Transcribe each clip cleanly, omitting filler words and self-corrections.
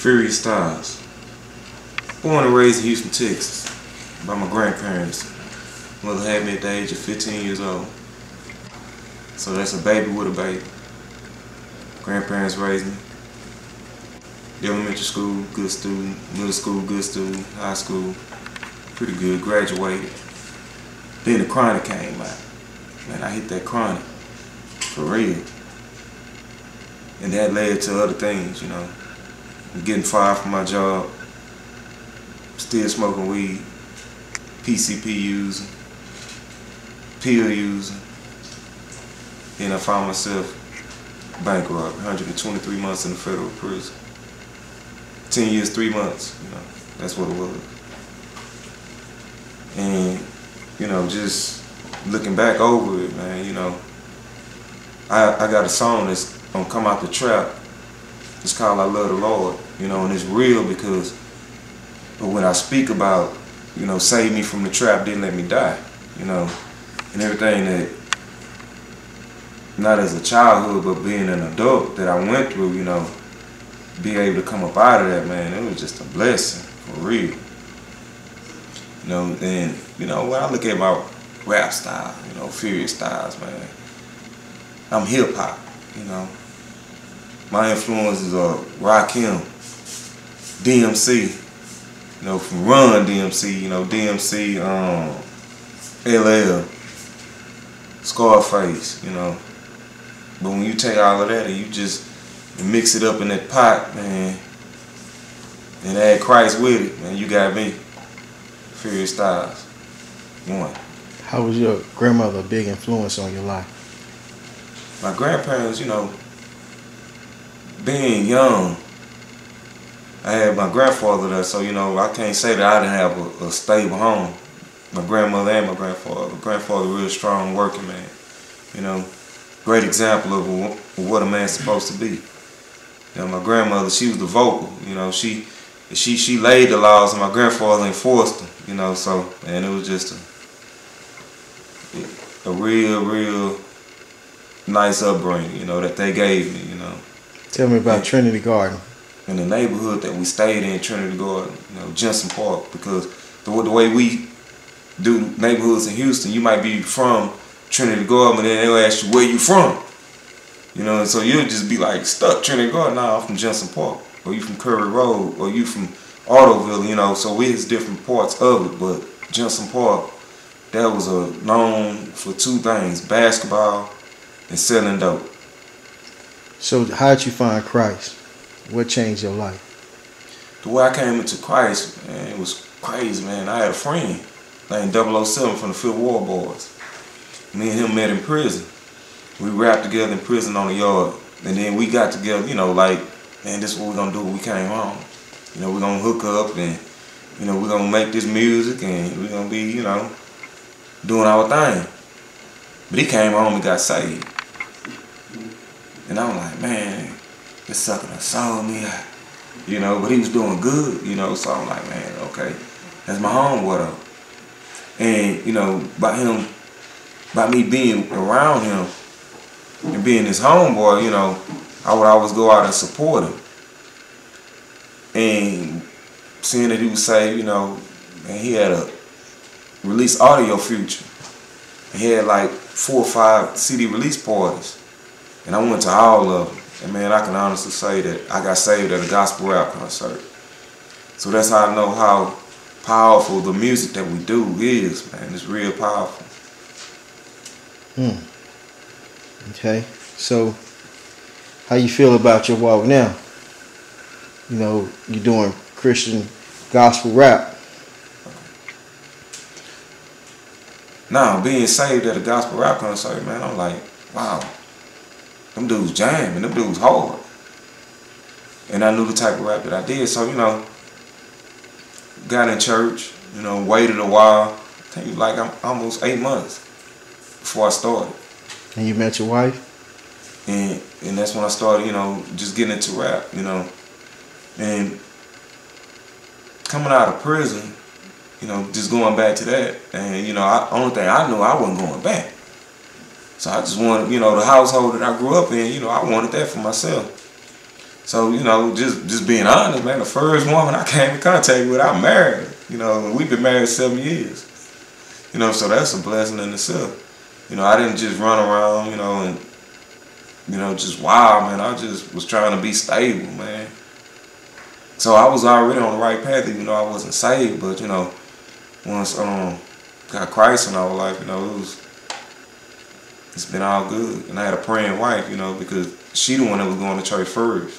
Phurious Stylz. Born and raised in Houston, Texas, by my grandparents. Mother had me at the age of 15 years old. So that's a baby with a baby. Grandparents raised me. Elementary school, good student. Middle school, good student. High school, pretty good. Graduated. Then the chronic came out. Man, I hit that chronic. For real. And that led to other things, you know. Getting fired from my job. Still smoking weed. PCP using. Pill using. Then I found myself bankrupt. 123 months in the federal prison. 10 years, 3 months, you know. That's what it was. And, you know, just looking back over it, man, you know, I got a song that's gonna come out the trap. It's called I Love the Lord, you know, and it's real because when I speak about, you know, save me from the trap, didn't let me die, you know, and everything that, not as a childhood, but being an adult that I went through, you know, be able to come up out of that, man, it was just a blessing, for real. You know, and, you know, when I look at my rap style, you know, Phurious Stylz, man, I'm hip-hop, you know. My influences are Rakim, DMC, you know, from Run DMC, you know, DMC, LL, Scarface, you know. But when you take all of that and you just mix it up in that pot, man, and add Christ with it, man, you got me. Phurious Stylz. One. How was your grandmother a big influence on your life? My grandparents, you know, being young, I had my grandfather there, so, you know, I can't say that I didn't have a stable home. My grandmother and my grandfather. My grandfather, real strong, working man. You know, great example of what a man's supposed to be. You know, my grandmother, she was the vocal. You know, she laid the laws, and my grandfather enforced them. You know, so, man, it was just a real nice upbringing, you know, that they gave me, you know. Tell me about Trinity Garden. In the neighborhood that we stayed in, Trinity Garden, you know, Jensen Park, because the way we do neighborhoods in Houston, you might be from Trinity Garden, but then they'll ask you where you from. You know, and so you'll just be like stuck, Trinity Garden, nah, I'm from Jensen Park, or you from Curry Road, or you from Autoville, you know, so it's different parts of it, but Jensen Park, that was known for two things, basketball and selling dope. So how did you find Christ? What changed your life? The way I came into Christ, man, it was crazy, man. I had a friend named 007 from the Fifth War Boys. Me and him met in prison. We rapped together in prison on the yard. And then we got together, you know, like, man, this is what we're going to do when we came home. You know, we're going to hook up and, you know, we're going to make this music and we're going to be, you know, doing our thing. But he came home and got saved. And I'm like, man, this sucker done sold me out. You know, but he was doing good, you know, so I'm like, man, okay, that's my homeboy though. And, you know, by me being around him and being his homeboy, you know, I would always go out and support him. And seeing that he was saved, you know, and he had a release audio future. He had like 4 or 5 CD release parties. And I went to all of them. And man, I can honestly say that I got saved at a gospel rap concert. So that's how I know how powerful the music that we do is, man. It's real powerful. Okay. So how you feel about your walk now? You know, you're doing Christian gospel rap. Now, being saved at a gospel rap concert, man, I'm like, wow. Them dudes jamming, them dudes hard. And I knew the type of rap that I did, so, you know, got in church, you know, waited a while. I think it was like almost 8 months before I started. And you met your wife? And that's when I started, you know, just getting into rap, you know. And coming out of prison, you know, just going back to that, and, you know, only thing I knew, I wasn't going back. So I just wanted, you know, the household that I grew up in, you know, I wanted that for myself. So, you know, just being honest, man, the first woman I came in contact with, I married her. You know, and we've been married 7 years. You know, so that's a blessing in itself. You know, I didn't just run around, you know, and, you know, just wild, man. I just was trying to be stable, man. So I was already on the right path, even though I wasn't saved. But, you know, once got Christ in our life, you know, it's been all good. And I had a praying wife, you know, because she the one that was going to church first.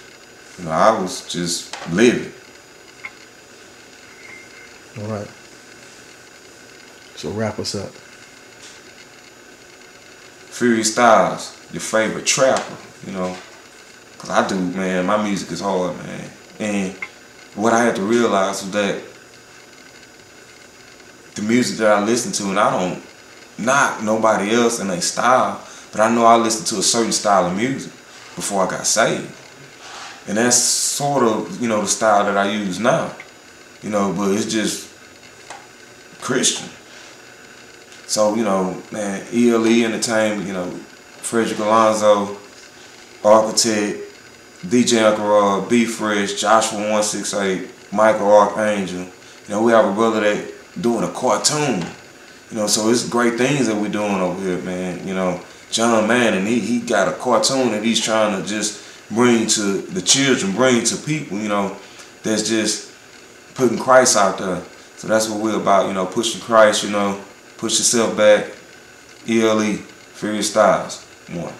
You know, I was just living. All right. So wrap us up. Phurious Stylz, your favorite trapper, you know. Cause I do, man, my music is hard, man. And what I had to realize was that the music that I listen to, and I don't knock nobody else and their style, but I know I listened to a certain style of music before I got saved. And that's sort of, you know, the style that I use now. You know, but it's just Christian. So, you know, man, ELE Entertainment, you know, Frederick Alonzo, Architect, DJ Uncle Rod, B Fresh, Joshua 168, Michael Archangel. You know, we have a brother that doing a cartoon. You know, so it's great things that we're doing over here, man. You know, John Manning, he got a cartoon that he's trying to just bring to the children, bring to people, you know, that's just putting Christ out there. So that's what we're about, you know, pushing Christ, you know, push yourself back. ELE, Phurious Stylz, 1.